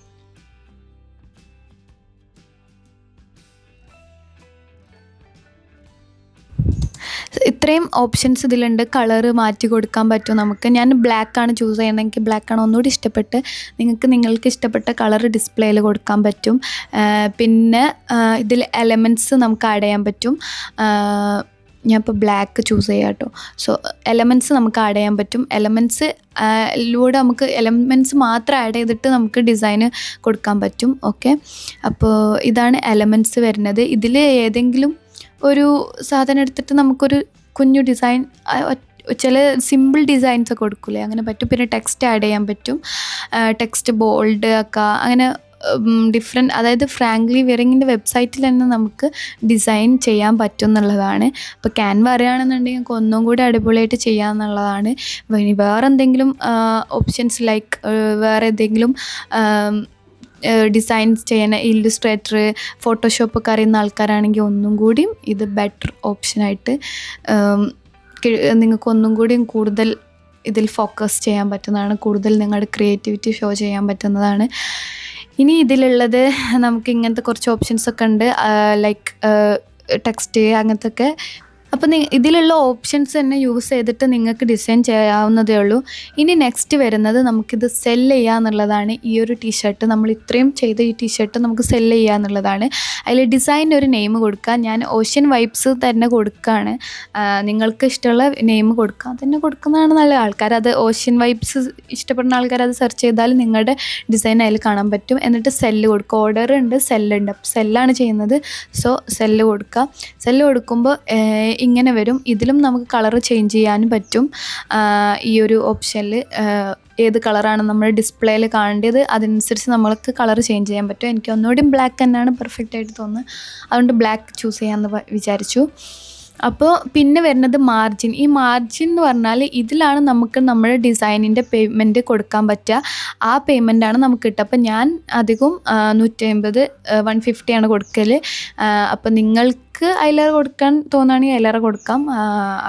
ഇത്രയും ഓപ്ഷൻസ് ഇതിലുണ്ട്. കളറ് മാറ്റി കൊടുക്കാൻ പറ്റും നമുക്ക്. ഞാൻ ബ്ലാക്കാണ് ചൂസ് ചെയ്യണമെങ്കിൽ എനിക്ക് ബ്ലാക്കാണ് ഒന്നുകൂടി ഇഷ്ടപ്പെട്ട്. നിങ്ങൾക്ക് ഇഷ്ടപ്പെട്ട കളർ ഡിസ്പ്ലേയിൽ കൊടുക്കാൻ പറ്റും. പിന്നെ ഇതിൽ എലമെൻറ്റ്സ് നമുക്ക് ആഡ് ചെയ്യാൻ പറ്റും. ഞാനിപ്പോൾ ബ്ലാക്ക് ചൂസ് ചെയ്യാം കേട്ടോ. സോ എലമെൻറ്റ്സ് നമുക്ക് ആഡ് ചെയ്യാൻ പറ്റും. ലൂടെ നമുക്ക് എലമെൻറ്റ്സ് മാത്രം ആഡ് ചെയ്തിട്ട് നമുക്ക് ഡിസൈന് കൊടുക്കാൻ പറ്റും. ഓക്കെ, അപ്പോൾ ഇതാണ് എലമെൻറ്റ്സ് വരുന്നത്. ഇതിൽ ഏതെങ്കിലും ഒരു സാധനം എടുത്തിട്ട് നമുക്കൊരു കുഞ്ഞു ഡിസൈൻ, ചില സിമ്പിൾ ഡിസൈൻസ് ഒക്കെ കൊടുക്കില്ലേ, അങ്ങനെ പറ്റും. പിന്നെ ടെക്സ്റ്റ് ആഡ് ചെയ്യാൻ പറ്റും. ടെക്സ്റ്റ് ബോൾഡ് ആക്കുക, അങ്ങനെ ഡിഫറെൻറ്റ്. അതായത് ഫ്രാങ്ക്ലി വെയറിങ്ങിൻ്റെ വെബ്സൈറ്റിൽ തന്നെ നമുക്ക് ഡിസൈൻ ചെയ്യാൻ പറ്റും എന്നുള്ളതാണ്. അപ്പോൾ ക്യാൻവ അറിയുകയാണെന്നുണ്ടെങ്കിൽ നമുക്ക് ഒന്നും കൂടി അടിപൊളിയായിട്ട് ചെയ്യാമെന്നുള്ളതാണ്. ഇനി വേറെ എന്തെങ്കിലും ഓപ്ഷൻസ് ലൈക്ക് വേറെ എന്തെങ്കിലും ഡിസൈൻസ് ചെയ്യുന്ന ഇല്ലുസ്ട്രേറ്റർ, ഫോട്ടോഷോപ്പൊക്കെ അറിയുന്ന ആൾക്കാരാണെങ്കിൽ ഒന്നും കൂടിയും ഇത് ബെറ്റർ ഓപ്ഷനായിട്ട് നിങ്ങൾക്ക് ഒന്നും കൂടിയും കൂടുതൽ ഇതിൽ ഫോക്കസ് ചെയ്യാൻ പറ്റുന്നതാണ്. കൂടുതൽ നിങ്ങളുടെ ക്രിയേറ്റിവിറ്റി ഷോ ചെയ്യാൻ പറ്റുന്നതാണ്. ഇനി ഇതിലുള്ളത് നമുക്ക് ഇങ്ങനത്തെ കുറച്ച് ഓപ്ഷൻസൊക്കെ ഉണ്ട്, ലൈക്ക് ടെക്സ്റ്റ് അങ്ങനത്തെ ഒക്കെ. അപ്പോൾ ഇതിലുള്ള ഓപ്ഷൻസ് തന്നെ യൂസ് ചെയ്തിട്ട് നിങ്ങൾക്ക് ഡിസൈൻ ചെയ്യാവുന്നതേ ഉള്ളൂ. ഇനി നെക്സ്റ്റ് വരുന്നത് നമുക്കിത് സെല്ല് ചെയ്യുക എന്നുള്ളതാണ്. ഈ ഒരു ടീഷർട്ട് നമ്മൾ ഇത്രയും ചെയ്ത ഈ ടീഷർട്ട് നമുക്ക് സെല്ല് ചെയ്യുക എന്നുള്ളതാണ്. അതിൽ ഡിസൈനിന് ഒരു നെയിം കൊടുക്കുക. ഞാൻ ഓഷ്യൻ വൈബ്സ് തന്നെ കൊടുക്കുകയാണ്. നിങ്ങൾക്ക് ഇഷ്ടമുള്ള നെയിം കൊടുക്കുക, തന്നെ കൊടുക്കുന്നതാണ് നല്ല. ആൾക്കാർ അത് ഓഷ്യൻ വൈബ്സ് ഇഷ്ടപ്പെടുന്ന ആൾക്കാർ അത് സെർച്ച് ചെയ്താൽ നിങ്ങളുടെ ഡിസൈൻ അതിൽ കാണാൻ പറ്റും. എന്നിട്ട് സെല്ല് കൊടുക്കുക. ഓർഡർ ഉണ്ട്, സെല്ലുണ്ട്. അപ്പോൾ സെല്ലാണ് ചെയ്യുന്നത്. സോ സെല്ല് കൊടുക്കുക. സെല്ല് കൊടുക്കുമ്പോൾ ഇങ്ങനെ വരും. ഇതിലും നമുക്ക് കളർ ചേഞ്ച് ചെയ്യാനും പറ്റും. ഈ ഒരു ഓപ്ഷനിൽ ഏത് കളറാണ് നമ്മൾ ഡിസ്പ്ലേയിൽ കാണേണ്ടത് അതനുസരിച്ച് നമ്മൾക്ക് കളർ ചേഞ്ച് ചെയ്യാൻ പറ്റും. എനിക്ക് ഒന്നുകൂടി ബ്ലാക്ക് തന്നെയാണ് പെർഫെക്റ്റ് ആയിട്ട് തോന്നുന്നത്. അതുകൊണ്ട് ബ്ലാക്ക് ചൂസ് ചെയ്യാമെന്ന് വിചാരിച്ചു. അപ്പോൾ പിന്നെ വരുന്നത് മാർജിൻ. ഈ മാർജിൻ എന്ന് പറഞ്ഞാൽ ഇതിലാണ് നമുക്ക് നമ്മുടെ ഡിസൈനിൻ്റെ പേയ്മെൻറ്റ് കൊടുക്കാൻ പറ്റുക. ആ പേയ്മെൻറ്റാണ് നമുക്ക് കിട്ടുക. അപ്പോൾ ഞാൻ അധികം 150 150 കൊടുക്കൽ. അപ്പോൾ നിങ്ങൾക്ക് അതിലേറെ കൊടുക്കാൻ തോന്നുകയാണെങ്കിൽ അതിലേറെ കൊടുക്കാം.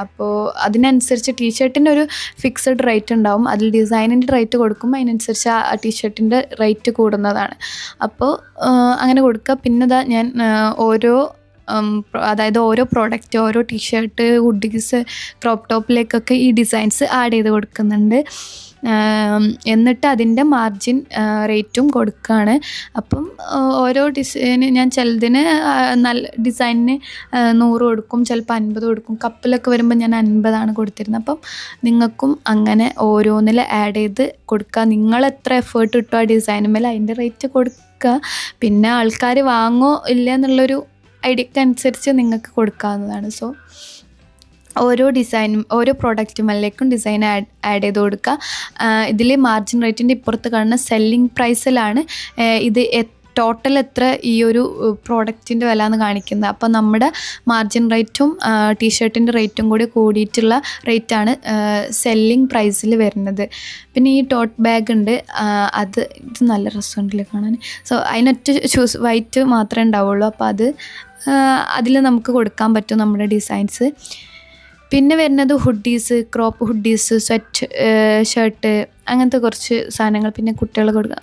അപ്പോൾ അതിനനുസരിച്ച് ടീഷർട്ടിൻ്റെ ഒരു ഫിക്സഡ് റേറ്റ് ഉണ്ടാവും. അതിൽ ഡിസൈനിൻ്റെ റേറ്റ് കൊടുക്കുമ്പോൾ അതിനനുസരിച്ച് ആ ടീഷർട്ടിൻ്റെ റേറ്റ് കൂടുന്നതാണ്. അപ്പോൾ അങ്ങനെ കൊടുക്കുക. പിന്നെ ഞാൻ അതായത് ഓരോ പ്രോഡക്റ്റ്, ഓരോ ടീഷർട്ട്, ഹുഡീസ്, ക്രോപ്പ് ടോപ്പിലേക്കൊക്കെ ഈ ഡിസൈൻസ് ആഡ് ചെയ്ത് കൊടുക്കുന്നുണ്ട്. എന്നിട്ട് അതിൻ്റെ മാർജിൻ റേറ്റും കൊടുക്കുകയാണ്. അപ്പം ഓരോ ഡിസൈന് ഞാൻ ചിലതിന് നല്ല ഡിസൈനിന് 100 കൊടുക്കും, ചിലപ്പോൾ 50 കൊടുക്കും. കപ്പിലൊക്കെ വരുമ്പോൾ ഞാൻ 50 കൊടുത്തിരുന്നത്. അപ്പം നിങ്ങൾക്കും അങ്ങനെ ഓരോന്നിൽ ആഡ് ചെയ്ത് കൊടുക്കുക. നിങ്ങളെത്ര എഫേർട്ട് ഇട്ടോ ആ ഡിസൈനുമേൽ അതിൻ്റെ റേറ്റ് കൊടുക്കുക. പിന്നെ ആൾക്കാർ വാങ്ങോ ഇല്ല എന്നുള്ളൊരു ഐഡിയക്ക് അനുസരിച്ച് നിങ്ങൾക്ക് കൊടുക്കാവുന്നതാണ്. സോ ഓരോ ഡിസൈനും ഓരോ പ്രോഡക്റ്റുകളിലേക്കും ഡിസൈൻ ആഡ് ചെയ്ത് കൊടുക്കുക. ഇതിൽ മാർജിൻ റേറ്റിൻ്റെ ഇപ്പുറത്ത് കാണുന്ന സെല്ലിംഗ് പ്രൈസിലാണ് ഇത് ടോട്ടൽ എത്ര ഈ ഒരു പ്രോഡക്റ്റിൻ്റെ വില എന്ന് കാണിക്കുന്നത്. അപ്പോൾ നമ്മുടെ മാർജിൻ റേറ്റും ടീഷർട്ടിൻ്റെ റേറ്റും കൂടി കൂടിയിട്ടുള്ള റേറ്റാണ് സെല്ലിംഗ് പ്രൈസിൽ വരുന്നത്. പിന്നെ ഈ ടോട്ട് ബാഗ് ഉണ്ട്, ഇത് നല്ല രസമുണ്ടല്ലേ കാണാൻ. സോ അതിനൊറ്റ വൈറ്റ് മാത്രമേ ഉണ്ടാവുള്ളൂ. അപ്പോൾ അതിൽ നമുക്ക് കൊടുക്കാൻ പറ്റും നമ്മുടെ ഡിസൈൻസ്. പിന്നെ വരുന്നത് hoodies, crop hoodies, sweat shirt, അങ്ങനത്തെ കുറച്ച് സാധനങ്ങൾ. പിന്നെ കുട്ടികൾ കൊടുക്കുക.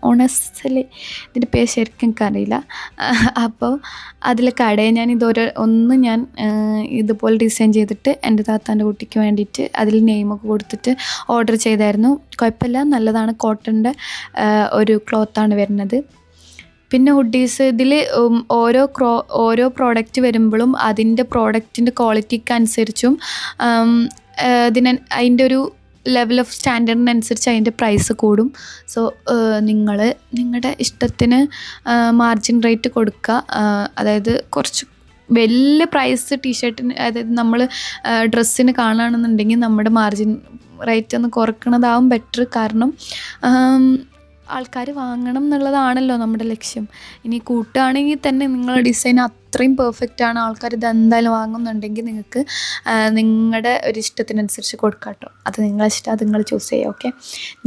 ഓണസ്റ്റിൽ ഇതിൻ്റെ പേര് ശരിക്കും എനിക്കറിയില്ല. അപ്പോൾ അതിൽ കടയിൽ ഞാൻ ഞാൻ ഇതുപോലെ ഡിസൈൻ ചെയ്തിട്ട് എൻ്റെ താത്താൻ്റെ കുട്ടിക്ക് വേണ്ടിയിട്ട് അതിൽ നെയിമൊക്കെ കൊടുത്തിട്ട് ഓർഡർ ചെയ്തായിരുന്നു. കുഴപ്പമില്ല, നല്ലതാണ്. കോട്ടൻ്റെ ഒരു ക്ലോത്താണ് വരുന്നത്. പിന്നെ ഹുഡീസ് ഇതിൽ ഓരോ പ്രോഡക്റ്റ് വരുമ്പോഴും അതിൻ്റെ പ്രോഡക്റ്റിൻ്റെ ക്വാളിറ്റിക്ക് അനുസരിച്ചും അതിൻ്റെ ഒരു ലെവൽ ഓഫ് സ്റ്റാൻഡേർഡിനനുസരിച്ച് അതിൻ്റെ പ്രൈസ് കൂടും. സോ നിങ്ങളുടെ ഇഷ്ടത്തിന് മാർജിൻ റേറ്റ് കൊടുക്കുക. അതായത് കുറച്ച് വലിയ പ്രൈസ് ടീഷർട്ടിന്, അതായത് നമ്മൾ ഡ്രസ്സിന് കാണുകയാണെന്നുണ്ടെങ്കിൽ നമ്മുടെ മാർജിൻ റേറ്റ് ഒന്ന് കുറയ്ക്കണതാവും ബെറ്റർ. കാരണം ആൾക്കാർ വാങ്ങണം എന്നുള്ളതാണല്ലോ നമ്മുടെ ലക്ഷ്യം. ഇനി കൂട്ടുകയാണെങ്കിൽ തന്നെ നിങ്ങളുടെ ഡിസൈൻ അത്രയും പെർഫെക്റ്റാണ്, ആൾക്കാർ ഇതെന്തായാലും വാങ്ങുന്നുണ്ടെങ്കിൽ നിങ്ങൾക്ക് നിങ്ങളുടെ ഒരു ഇഷ്ടത്തിനനുസരിച്ച് കൊടുക്കാം കേട്ടോ. അത് നിങ്ങളെ ഇഷ്ടം, അത് നിങ്ങൾ ചൂസ് ചെയ്യുക. ഓക്കെ,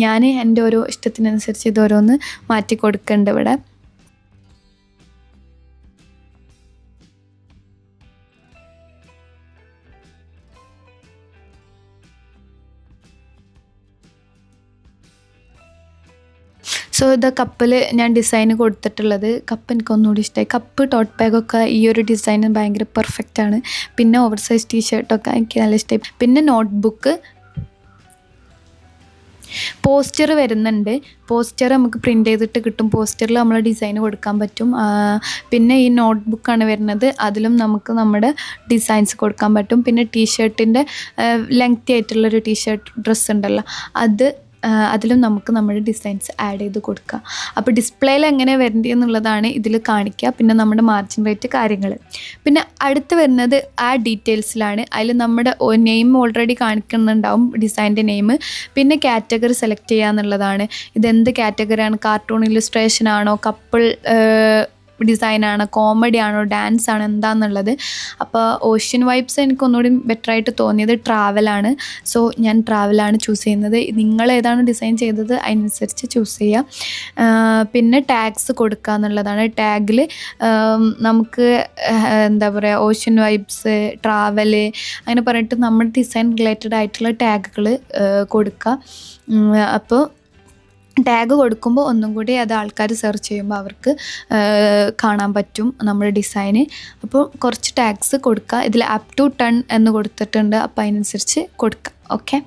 ഞാൻ എൻ്റെ ഓരോ ഇഷ്ടത്തിനനുസരിച്ച് ഇതോരോന്ന് മാറ്റി കൊടുക്കുന്നുണ്ട് ഇവിടെ. സോ ഇത് കപ്പിൽ ഞാൻ ഡിസൈൻ കൊടുത്തിട്ടുള്ളത്. കപ്പ് എനിക്ക് ഒന്നുകൂടി ഇഷ്ടമായി. കപ്പ് ടോട്ട് ബാഗൊക്കെ ഈ ഒരു ഡിസൈൻ ഭയങ്കര പെർഫെക്റ്റാണ്. പിന്നെ ഓവർ സൈസ് ടീഷർട്ടൊക്കെ എനിക്ക് നല്ല ഇഷ്ടമായി. പിന്നെ നോട്ട്ബുക്ക് പോസ്റ്റർ വരുന്നുണ്ട്. പോസ്റ്റർ നമുക്ക് പ്രിൻ്റ് ചെയ്തിട്ട് കിട്ടും. പോസ്റ്ററിൽ നമ്മൾ ഡിസൈൻ കൊടുക്കാൻ പറ്റും. പിന്നെ ഈ നോട്ട്ബുക്കാണ് വരുന്നത്, അതിലും നമുക്ക് നമ്മുടെ ഡിസൈൻസ് കൊടുക്കാൻ പറ്റും. പിന്നെ ടീഷർട്ടിൻ്റെ ലെങ്തി ആയിട്ടുള്ളൊരു ടീഷർട്ട് ഡ്രസ്സ് ഉണ്ടല്ലോ, അതിലും നമുക്ക് നമ്മുടെ ഡിസൈൻസ് ആഡ് ചെയ്ത് കൊടുക്കാം. അപ്പോൾ ഡിസ്പ്ലേയിൽ എങ്ങനെ വരേണ്ടത് എന്നുള്ളതാണ് ഇതിൽ കാണിക്കുക. പിന്നെ നമ്മുടെ മാർജിൻ റേറ്റ് കാര്യങ്ങൾ. പിന്നെ അടുത്ത് വരുന്നത് ആ ഡീറ്റെയിൽസിലാണ്. അതിൽ നമ്മുടെ നെയിം ഓൾറെഡി കാണിക്കുന്നുണ്ടാവും, ഡിസൈൻ്റെ നെയിം. പിന്നെ കാറ്റഗറി സെലക്ട് ചെയ്യുക എന്നുള്ളതാണ്. ഇതെന്ത് കാറ്റഗറിയാണ്, കാർട്ടൂൺ ഇല്ലുസ്ട്രേഷൻ ആണോ, കപ്പിൾ ഡിസൈനാണോ, കോമഡി ആണോ, ഡാൻസ് ആണോ, എന്താണെന്നുള്ളത്. അപ്പോൾ ഓഷ്യൻ വൈബ്സ് എനിക്ക് ഒന്നുകൂടി ബെറ്ററായിട്ട് തോന്നിയത് ട്രാവലാണ്. സോ ഞാൻ ട്രാവലാണ് ചൂസ് ചെയ്യുന്നത്. നിങ്ങൾ ഏതാണ് ഡിസൈൻ ചെയ്തത് അതിനനുസരിച്ച് ചൂസ് ചെയ്യുക. പിന്നെ ടാഗ്സ് കൊടുക്കുക എന്നുള്ളതാണ്. ടാഗിൽ നമുക്ക് എന്താ പറയുക, ഓഷ്യൻ വൈബ്സ്, ട്രാവല് അങ്ങനെ പറഞ്ഞിട്ട് നമ്മുടെ ഡിസൈൻ റിലേറ്റഡ് ആയിട്ടുള്ള ടാഗുകൾ കൊടുക്കുക. അപ്പോൾ ടാഗ് കൊടുക്കുമ്പോൾ ഒന്നും കൂടി അത് ആൾക്കാർ സെർച്ച് ചെയ്യുമ്പോൾ അവർക്ക് കാണാൻ പറ്റും നമ്മുടെ ഡിസൈന്. അപ്പോൾ കുറച്ച് ടാഗ്സ് കൊടുക്കുക. ഇതിൽ അപ് ടു 10 എന്ന് കൊടുത്തിട്ടുണ്ട്, അപ്പോൾ അതിനനുസരിച്ച് കൊടുക്കുക. ഓക്കെ,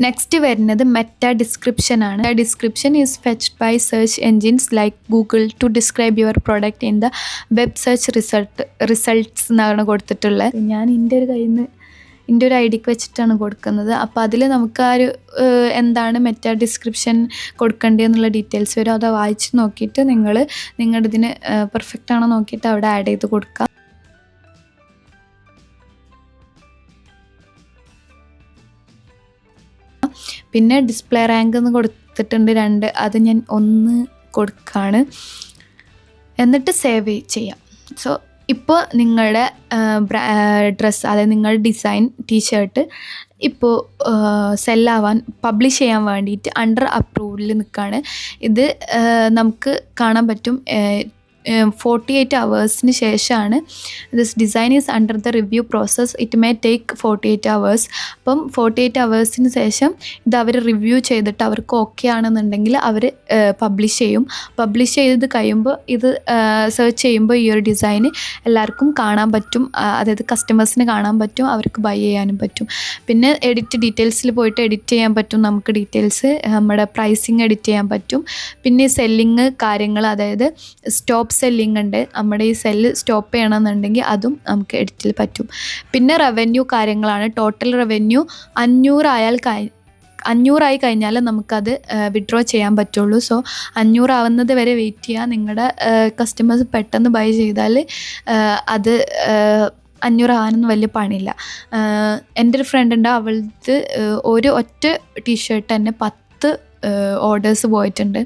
നെക്സ്റ്റ് വരുന്നത് മെറ്റാ ഡിസ്ക്രിപ്ഷനാണ്. Description is fetched by search engines like Google to describe your product in the web search results എന്നാണ് കൊടുത്തിട്ടുള്ളത്. ഞാൻ എൻ്റെ ഒരു ഐഡിക്ക് വെച്ചിട്ടാണ് കൊടുക്കുന്നത്. അപ്പോൾ അതിൽ നമുക്ക് ആ ഒരു എന്താണ് മെറ്റാ ഡിസ്ക്രിപ്ഷൻ കൊടുക്കേണ്ടതെന്നുള്ള ഡീറ്റെയിൽസ് വരും. അത് വായിച്ച് നോക്കിയിട്ട് നിങ്ങളുടെ ഇതിന് പെർഫെക്റ്റ് ആണോ നോക്കിയിട്ട് അവിടെ ആഡ് ചെയ്ത് കൊടുക്കുക. പിന്നെ ഡിസ്പ്ലേ റാങ്ക് എന്ന് കൊടുത്തിട്ടുണ്ട് 2, അത് ഞാൻ 1 കൊടുക്കുകയാണ്. എന്നിട്ട് സേവ് ചെയ്യാം. സോ ഇപ്പോൾ നിങ്ങളുടെ ഡ്രസ്സ്, അതായത് നിങ്ങളുടെ ഡിസൈൻ ടീഷർട്ട് ഇപ്പോൾ സെല്ലാവാൻ പബ്ലിഷ് ചെയ്യാൻ വേണ്ടിയിട്ട് അണ്ടർ അപ്രൂവലിൽ നിൽക്കുകയാണ്. ഇത് നമുക്ക് കാണാൻ പറ്റും 48 hours ശേഷമാണ്. This design is under the review process, it may take 48 hours. അപ്പം 48 hours ശേഷം ഇത് അവർ റിവ്യൂ ചെയ്തിട്ട് അവർക്ക് ഓക്കെ ആണെന്നുണ്ടെങ്കിൽ അവർ പബ്ലിഷ് ചെയ്യും. പബ്ലിഷ് ചെയ്ത് കഴിയുമ്പോൾ ഇത് സെർച്ച് ചെയ്യുമ്പോൾ ഈ ഒരു ഡിസൈൻ എല്ലാവർക്കും കാണാൻ പറ്റും, അതായത് കസ്റ്റമേഴ്സിന് കാണാൻ പറ്റും, അവർക്ക് ബൈ ചെയ്യാനും പറ്റും. പിന്നെ എഡിറ്റ് ഡീറ്റെയിൽസിൽ പോയിട്ട് എഡിറ്റ് ചെയ്യാൻ പറ്റും. നമുക്ക് ഡീറ്റെയിൽസ്, നമ്മുടെ പ്രൈസിങ് എഡിറ്റ് ചെയ്യാൻ പറ്റും. പിന്നെ സെല്ലിങ് കാര്യങ്ങൾ, അതായത് സ്റ്റോപ്പ് സെല്ലിംഗ് ഉണ്ട്, നമ്മുടെ ഈ സെല്ല് സ്റ്റോപ്പ് ചെയ്യണമെന്നുണ്ടെങ്കിൽ അതും നമുക്ക് എഡിറ്റിൽ പറ്റും. പിന്നെ റവന്യൂ കാര്യങ്ങളാണ്. ടോട്ടൽ റവന്യൂ 500 ആയി കഴിഞ്ഞാൽ നമുക്കത് വിഡ്രോ ചെയ്യാൻ പറ്റുള്ളൂ. സോ 500 ആവുന്നത് വരെ വെയിറ്റ് ചെയ്യുക. നിങ്ങളുടെ കസ്റ്റമേഴ്സ് പെട്ടെന്ന് ബൈ ചെയ്താൽ അത് 500 ആകാനൊന്നും വലിയ പണിയില്ല. എൻ്റെ ഒരു ഫ്രണ്ട് ഉണ്ട്, അവൾക്ക് ഒരു ഒറ്റ ടീഷർട്ട് തന്നെ 10 ഓർഡേഴ്സ് പോയിട്ടുണ്ട്.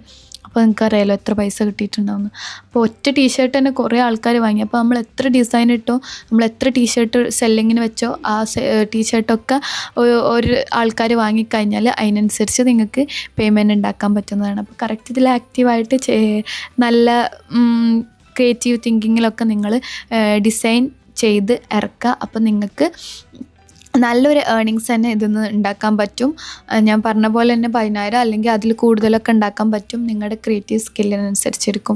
അപ്പോൾ നിങ്ങൾക്കറിയാലോ എത്ര പൈസ കിട്ടിയിട്ടുണ്ടാവുന്നു. അപ്പോൾ ഒറ്റ ടീഷർട്ട് തന്നെ കുറേ ആൾക്കാർ വാങ്ങി. അപ്പോൾ നമ്മൾ എത്ര ഡിസൈൻ ഇട്ടോ, നമ്മൾ എത്ര ടീഷർട്ട് സെല്ലിങ്ങിന് വെച്ചോ, ആ ടീഷർട്ടൊക്കെ ഒരു ആൾക്കാർ വാങ്ങിക്കഴിഞ്ഞാൽ അതിനനുസരിച്ച് നിങ്ങൾക്ക് പേയ്മെൻറ്റ് ഉണ്ടാക്കാൻ പറ്റുന്നതാണ്. അപ്പോൾ കറക്റ്റ് ഇതിൽ ആക്റ്റീവായിട്ട് നല്ല ക്രിയേറ്റീവ് തിങ്കിങ്ങിലൊക്കെ നിങ്ങൾ ഡിസൈൻ ചെയ്ത് ഇറക്കുക. അപ്പോൾ നിങ്ങൾക്ക് നല്ലൊരു ഏർണിങ്സ് തന്നെ ഇതിൽ നിന്ന് ഉണ്ടാക്കാൻ പറ്റും. ഞാൻ പറഞ്ഞ പോലെ തന്നെ 10,000 അല്ലെങ്കിൽ അതിൽ കൂടുതലൊക്കെ ഉണ്ടാക്കാൻ പറ്റും, നിങ്ങളുടെ ക്രിയേറ്റീവ് സ്കില്ലിനനുസരിച്ചിരിക്കും.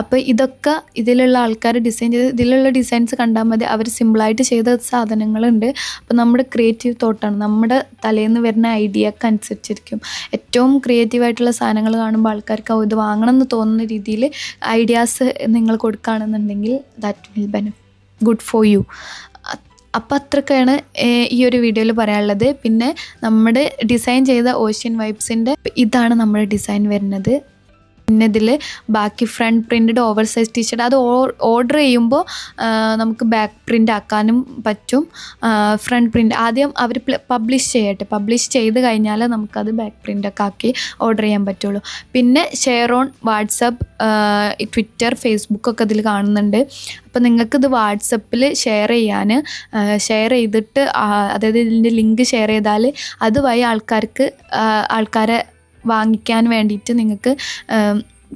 അപ്പോൾ ഇതൊക്കെ ഇതിലുള്ള ആൾക്കാർ ഡിസൈൻ ചെയ്ത്, ഇതിലുള്ള ഡിസൈൻസ് കണ്ടാൽ മതി, അവർ സിമ്പിളായിട്ട് ചെയ്ത സാധനങ്ങളുണ്ട്. അപ്പോൾ നമ്മുടെ ക്രിയേറ്റീവ് തോട്ടാണ്, നമ്മുടെ തലേന്ന് വരുന്ന ഐഡിയക്ക് അനുസരിച്ചിരിക്കും. ഏറ്റവും ക്രിയേറ്റീവായിട്ടുള്ള സാധനങ്ങൾ കാണുമ്പോൾ ആൾക്കാർക്ക് ഇത് വാങ്ങണം എന്ന് തോന്നുന്ന രീതിയിൽ ഐഡിയാസ് നിങ്ങൾ കൊടുക്കുകയാണെന്നുണ്ടെങ്കിൽ that will good for you. അപ്പോൾ അത്രയൊക്കെയാണ് ഈ ഒരു വീഡിയോയിൽ പറയാനുള്ളത്. പിന്നെ നമ്മുടെ ഡിസൈൻ ചെയ്ത ഓഷ്യൻ വൈബ്സിൻ്റെ ഇതാണ് നമ്മുടെ ഡിസൈൻ വരുന്നത്. പിന്നെ ഇതിൽ ബാക്കി front printed over size t shirt അത് ഓർഡർ ചെയ്യുമ്പോൾ നമുക്ക് ബാക്ക് പ്രിൻ്റ് ആക്കാനും പറ്റും. ഫ്രണ്ട് പ്രിൻ്റ് ആദ്യം അവർ പബ്ലിഷ് ചെയ്യട്ടെ, പബ്ലിഷ് ചെയ്ത് കഴിഞ്ഞാൽ നമുക്കത് ബാക്ക് പ്രിൻ്റൊക്കെ ആക്കി ഓർഡർ ചെയ്യാൻ പറ്റുള്ളൂ. പിന്നെ ഷെയർ ഓൺ വാട്സപ്പ്, ട്വിറ്റർ, ഫേസ്ബുക്കൊക്കെ ഇതിൽ കാണുന്നുണ്ട്. അപ്പോൾ നിങ്ങൾക്കിത് വാട്സപ്പിൽ ഷെയർ ചെയ്തിട്ട് അതായത് ഇതിൻ്റെ ലിങ്ക് ഷെയർ ചെയ്താൽ അതുവഴി ആൾക്കാരെ വാങ്ങിക്കാൻ വേണ്ടിയിട്ട് നിങ്ങൾക്ക്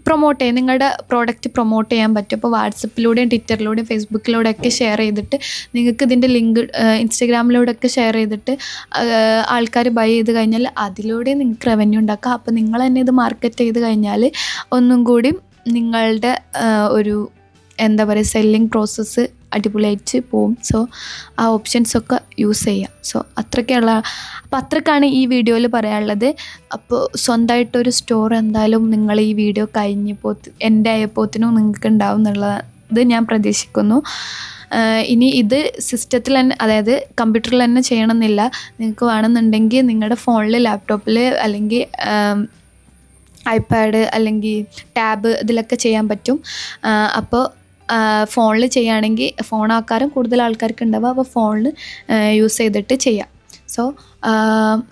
പ്രൊമോട്ട് ചെയ്യാം, നിങ്ങളുടെ പ്രോഡക്റ്റ് പ്രൊമോട്ട് ചെയ്യാൻ പറ്റും. അപ്പോൾ വാട്സപ്പിലൂടെയും ട്വിറ്ററിലൂടെയും ഫേസ്ബുക്കിലൂടെയൊക്കെ ഷെയർ ചെയ്തിട്ട് നിങ്ങൾക്ക് ഇതിൻ്റെ ലിങ്ക് ഇൻസ്റ്റഗ്രാമിലൂടെയൊക്കെ ഷെയർ ചെയ്തിട്ട് ആൾക്കാർ ബൈ ചെയ്ത് കഴിഞ്ഞാൽ അതിലൂടെ നിങ്ങൾക്ക് റവന്യൂ ഉണ്ടാക്കാം. അപ്പോൾ നിങ്ങൾ തന്നെ ഇത് മാർക്കറ്റ് ചെയ്ത് കഴിഞ്ഞാൽ ഒന്നും കൂടി നിങ്ങളുടെ ഒരു എന്താ പറയുക സെല്ലിങ് പ്രോസസ്സ് അടിപൊളിയായിട്ട് പോവും. സോ ആ ഓപ്ഷൻസൊക്കെ യൂസ് ചെയ്യാം. സോ അത്രക്കാണ് ഈ വീഡിയോയിൽ പറയാനുള്ളത്. അപ്പോൾ സ്വന്തമായിട്ടൊരു സ്റ്റോർ എന്തായാലും നിങ്ങൾ ഈ വീഡിയോ എൻ്റെ ആയപ്പോത്തിനും നിങ്ങൾക്ക് ഉണ്ടാവും എന്നുള്ളത് ഞാൻ പ്രതീക്ഷിക്കുന്നു. ഇനി ഇത് സിസ്റ്റത്തിൽ തന്നെ, അതായത് കമ്പ്യൂട്ടറിൽ തന്നെ ചെയ്യണമെന്നില്ല. നിങ്ങൾക്ക് വേണമെന്നുണ്ടെങ്കിൽ നിങ്ങളുടെ ഫോണിൽ, ലാപ്ടോപ്പിൽ അല്ലെങ്കിൽ ഐപാഡ് അല്ലെങ്കിൽ ടാബ് ഇതിലൊക്കെ ചെയ്യാൻ പറ്റും. അപ്പോൾ ഫോണിൽ ചെയ്യുകയാണെങ്കിൽ ഫോൺ ആക്കാരും കൂടുതൽ ആൾക്കാർക്ക് ഉണ്ടാവുക, അപ്പോൾ ഫോണിൽ യൂസ് ചെയ്തിട്ട് ചെയ്യാം. സോ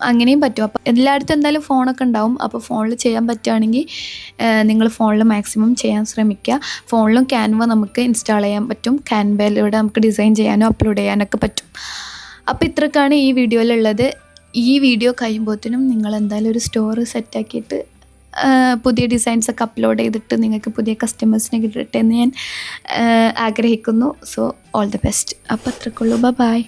അങ്ങനെയും പറ്റും. അപ്പോൾ എല്ലായിടത്തും എന്തായാലും ഫോണൊക്കെ ഉണ്ടാവും. അപ്പോൾ ഫോണിൽ ചെയ്യാൻ പറ്റുകയാണെങ്കിൽ നിങ്ങൾ ഫോണിൽ മാക്സിമം ചെയ്യാൻ ശ്രമിക്കുക. ഫോണിലും ക്യാൻവ നമുക്ക് ഇൻസ്റ്റാൾ ചെയ്യാൻ പറ്റും. ക്യാൻവയിലൂടെ നമുക്ക് ഡിസൈൻ ചെയ്യാനോ അപ്ലോഡ് ചെയ്യാനൊക്കെ പറ്റും. അപ്പോൾ ഇത്രക്കാണ് ഈ വീഡിയോയിലുള്ളത്. ഈ വീഡിയോ കഴിയുമ്പോഴത്തേനും നിങ്ങൾ എന്തായാലും ഒരു സ്റ്റോർ സെറ്റാക്കിയിട്ട് പുതിയ ഡിസൈൻസൊക്കെ അപ്ലോഡ് ചെയ്തിട്ട് നിങ്ങൾക്ക് പുതിയ കസ്റ്റമേഴ്സിനെ കിട്ടട്ടെ എന്ന് ഞാൻ ആഗ്രഹിക്കുന്നു. So all the best. അപ്പോൾ അത്രക്കുള്ളൂ. ബൈ.